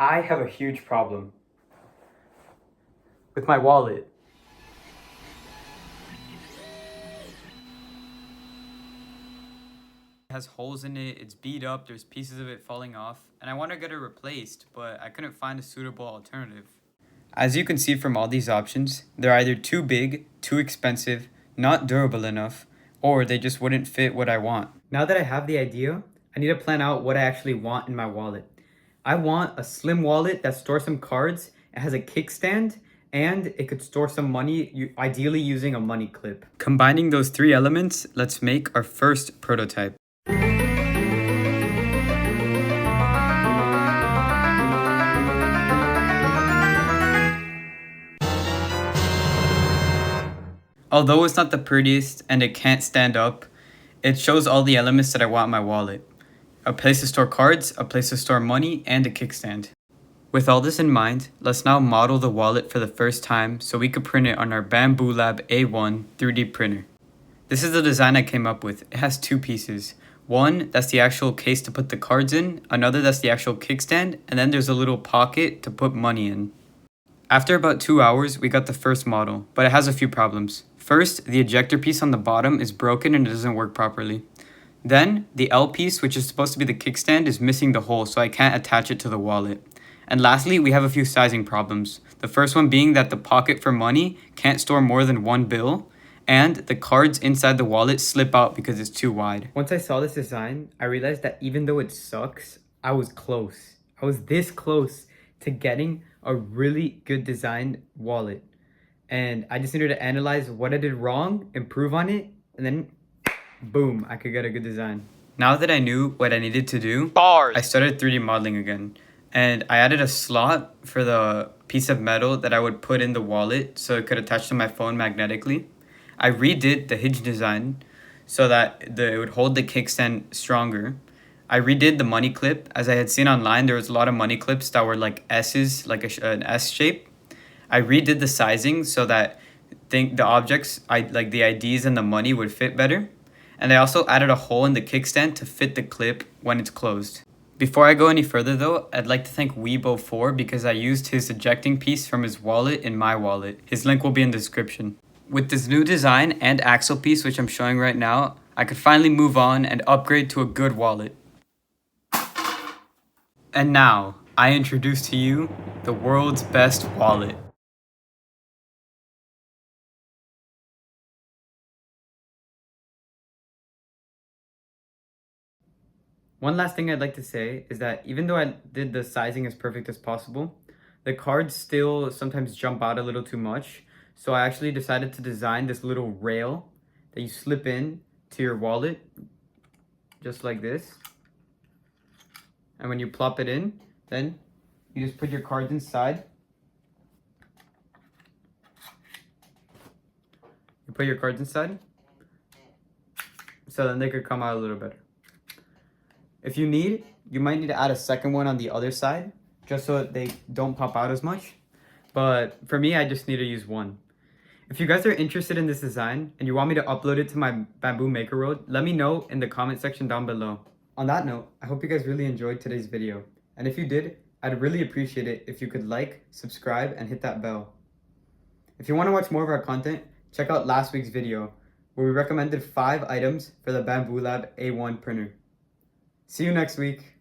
I have a huge problem with my wallet. It has holes in it, it's beat up, there's pieces of it falling off, and I want to get it replaced, but I couldn't find a suitable alternative. As you can see from all these options, they're either too big, too expensive, not durable enough, or they just wouldn't fit what I want. Now that I have the idea, I need to plan out what I actually want in my wallet. I want a slim wallet that stores some cards, it has a kickstand, and it could store some money, ideally using a money clip. Combining those three elements, let's make our first prototype. Although it's not the prettiest and it can't stand up, it shows all the elements that I want in my wallet. A place to store cards, a place to store money, and a kickstand. With all this in mind, let's now model the wallet for the first time so we could print it on our Bambu Lab A1 3D printer. This is the design I came up with. It has two pieces. One, that's the actual case to put the cards in, another that's the actual kickstand, and then there's a little pocket to put money in. After about 2 hours, we got the first model, but it has a few problems. First, the ejector piece on the bottom is broken and it doesn't work properly. Then, the L piece, which is supposed to be the kickstand, is missing the hole, so I can't attach it to the wallet. And lastly, we have a few sizing problems. The first one being that the pocket for money can't store more than one bill, and the cards inside the wallet slip out because it's too wide. Once I saw this design, I realized that even though it sucks, I was close. I was this close to getting a really good design wallet. And I just needed to analyze what I did wrong, improve on it, and then boom, I could get a good design. Now that I knew what I needed to do, I started 3D modeling again. And I added a slot for the piece of metal that I would put in the wallet so it could attach to my phone magnetically. I redid the hinge design so that it would hold the kickstand stronger. I redid the money clip. As I had seen online, there was a lot of money clips that were like S's, like an S shape. I redid the sizing so that the objects, like the IDs and the money, would fit better. And I also added a hole in the kickstand to fit the clip when it's closed. Before I go any further though, I'd like to thank Weibo4 because I used his ejecting piece from his wallet in my wallet. His link will be in the description. With this new design and axle piece, which I'm showing right now, I could finally move on and upgrade to a good wallet. And now, I introduce to you the world's best wallet. One last thing I'd like to say is that even though I did the sizing as perfect as possible, the cards still sometimes jump out a little too much. So I actually decided to design this little rail that you slip in to your wallet, just like this. And when you plop it in, then you just put your cards inside. You put your cards inside, so then they could come out a little better. If you need, you might need to add a second one on the other side, just so that they don't pop out as much. But for me, I just need to use one. If you guys are interested in this design and you want me to upload it to my Bambu Maker Road, let me know in the comment section down below. On that note, I hope you guys really enjoyed today's video. And if you did, I'd really appreciate it if you could like, subscribe, and hit that bell. If you want to watch more of our content, check out last week's video, where we recommended 5 items for the Bambu Lab A1 printer. See you next week.